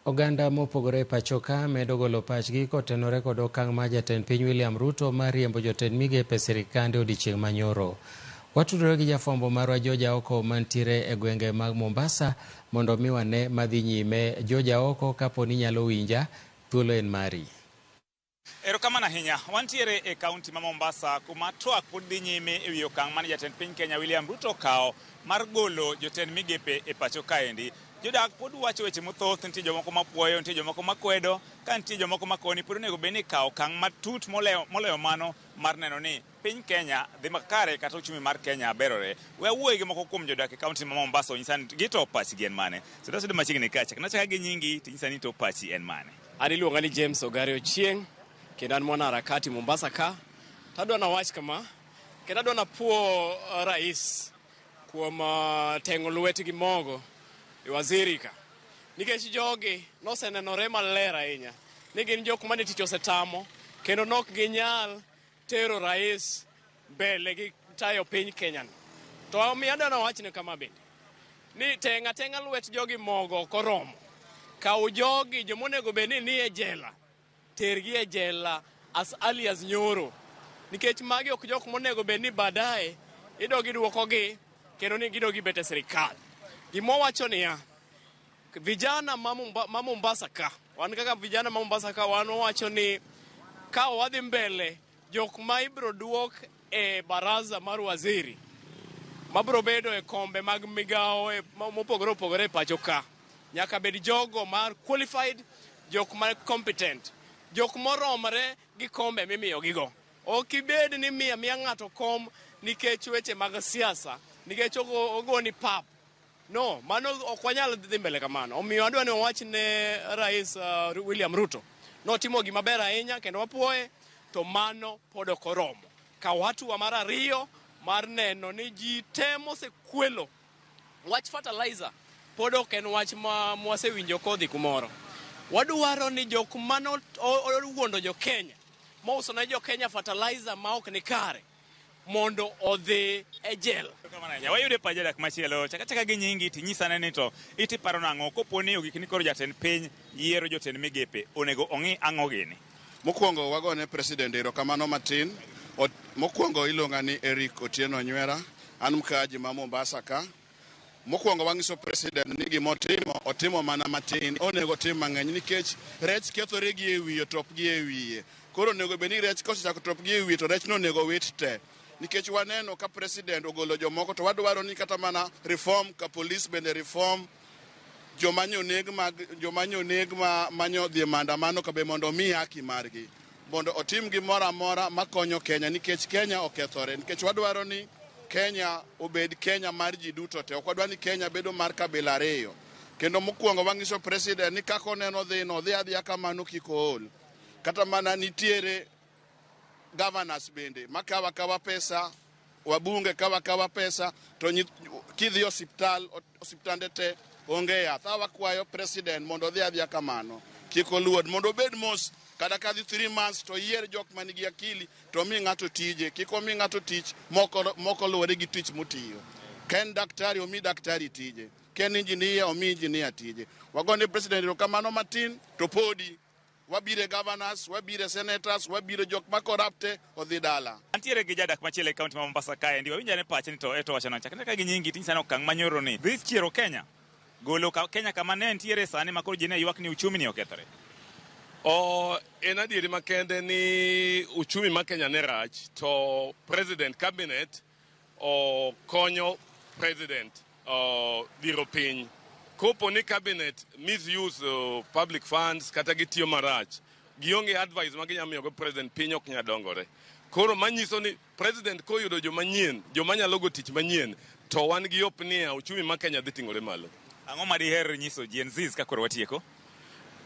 Oganda mopogore pachoka medo golo pachgi kotenore kod okang' ma jatend piny William Ruto mar riembo jotend migepe sirikande odiechieng' manyoro. Watudore gi jafwambo marwa Georgia Oko mantiere e gwenge mag Mombasa mondo mi wane madhi nyime. Georgia Oko, kapo ni nyalo winja, thuolo en mari. Erokamano ahinya. Wantiere e kaunti ma Mombasa kuma twak pod dhi nyime e wi okang' mane jatend piny Kenya William Ruto kawo mar golo jotend migepe e pacho kaendi. Jodak pod wacho weche mathoth, nitie jomoko mapuoyo, nitie jomoko makwedo, ka nitie jomoko makoni pod onego bed ni kawo okang' matut moloyo mano mar neno ni piny Kenya dhi makare kata uchumi mar Kenya berore. We awuoyo gi moko kuom jodak e kaunti ma Mombasa onyisa ni gito pachgi en mane. Sudo machiegni kacha. Nachaka gi nyingi tinyisa ni to pachi en mane. Ani luonga ni James Ogare Ochieng'. Kendo an mwana harakati Mombasa ka. Tadwa na wach kama. Kendo adwa na puo rais kuom teng'o lwetgi mogo e waziri ka. Nikech jogi nosenenore maler ahinya ni gin jok mane tich osetamo kendo nok ginyal tero rais mbele gi tayo piny Kenya. To mi adwa na wach ne kama bende. Ni tenga lwet jogi mogo koromo. Kaw jogi jomonego bed ni e jela. Tergi e jela as early as nyoro. Nikech magi ok jok monego bed ni baadaye idogi duokogi kendo ni gidogi bete sirikal. Gimo wacho niya, vijana ma Mombasa ka, wan kaka vijana ma Mombasa ka wan wacho ni ka wadhi mbele jok ma ibro duok e baraza mar waziri mabro bedo e kombe mag migao mopogore opogore e pacho ka. Nyaka bed jogo mar qualified, jok ma competent, jok moromre gi kombe mimiyo gigo. Ok ibed ni miya ng'ato kom nikech weche mag siasa, nikech ogoni pap. No, mano ok wanyal dhi mbele kamano. Omiyo adwa ni wach ne Rais William Ruto. Notimo gima ber ahinya kendo wapuoye, to mano pod ok oromo. Ka watu wa mar ariyo mar neno ni ji temo sekwelo. Wach fertilizer pod ok en wach ma wasewinjo kodhi kumoro. Wadwaro ni jok mano owuondo jo Kenya, mauso na jo Kenya fertilizer ma ok ni kare, mondo odhi e jela. Wayude pa jodak machielo, chaka gi nyingi tinyisa ni to itiparo nang'o kopo ni ogik ni koro jatend piny yiero jotend migepe onego ong'i ang'o gini. Mokwongo wagone president erokamano matin. Mokwongo ilonga ni Eric Otieno Nywera, an mkaji ma Mombasa ka. Mokwongo wangiso president ni gimotimo otimo mana matin, onego tim mang'eny nikech rech kethore gi e wiye, top gi e wiye. Koro onego bed ni rech kosechako top gi e wiye to rech no onego wit te. Nikech waneno ka president ogolo jomoko to wadwaro ni kata mana reform ka police bende reform, jomanyo neg manyo dhi maandamano ka be mondo mi haki margi, mondo otim gimoro amora makonyo Kenya nikech Kenya okethore. Nikech wadwaro ni Kenya obed Kenya mar ji duto te, ok wadwa ni Kenya bedo mar kabila ariyo. Kendo mokwongo wangiso president ni kako neno dhi adhiya kamano kik ool. Kata mana nitiere governors bende makawa pesa, wabunge kawa pesa, to kidhi osiptande te onge yath. Wakwayo president mondo dhi adhiya kamano kik oluod, mondo bed mos kada kadhi 3 months to yier jok manigi akili to mi ng'ato tije, kik omi ng'ato tich moko luwore gi tich motiyo. Ken daktari omi daktari tije, ken injinia omi injinia tije. Wagone president erokamano matin to podi wabire governors, wabire senators, wabire jok ma corrupte odhi dala. Antiere gi jadak machielo e kaunti ma Mombasa kae, ndi wawinja ne pache ni to eto wacho no chakre ka gi nyingi tinyisa ni okang' manyoro ni dhi chiero Kenya. Golo Kenya kama ne ntiere sani makoro ji ne ywak ni uchumi ni okethore. En adieri makende ni uchumi ma Kenya ne rach, to president cabinet konyo president dhiro piny. Kopo ni cabinet misuse public funds kata gitiyo marach, gionge advice ma ginyamiyo go president, piny ok nyadongore. Koro manyiso ni president koyudo jomanyien, jomanyalo go tich manyien, to wan gi opnia uchumi ma Kenya dhi ting'ore malo. Ang'o ma diher nyiso Gen Zs ka koro watieko?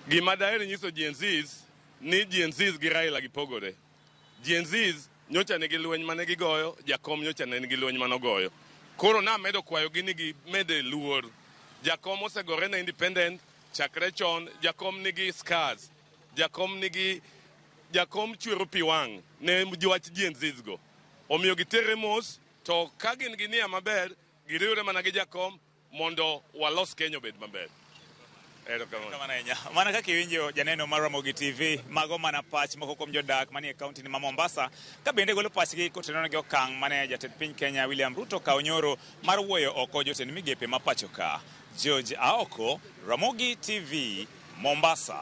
Gima daher nyiso Gen Zs ni Gen Zs gi Raila gipogore. Gen Zs nyocha nigi lweny mane gigoyo, Jakom nyocha nigi lweny manogoyo. Koro namedo kwayo gi ni gimede luor. Jakom osegore na independent, chakre chon, Jakom nigi scars, Jakom chwero pi wang' ne wach Gen Zs go. Omiyo gitere mos, to ka gin gi nia maber, giriwre mana gi Jakom mondo walos Kenya obed maber. Kamana nya mana kaka iwinjo janeno mar Ramogi TV mago mana pach moko kuom jodak manie kaunti ni ma Mombasa ka bende golo pachgi kotenore gi okang' mane jatend piny Kenya William Ruto kawo nyoro mar wuoyo oko jotend migepe ma pacho ka. George Aoko, Ramogi TV, Mombasa.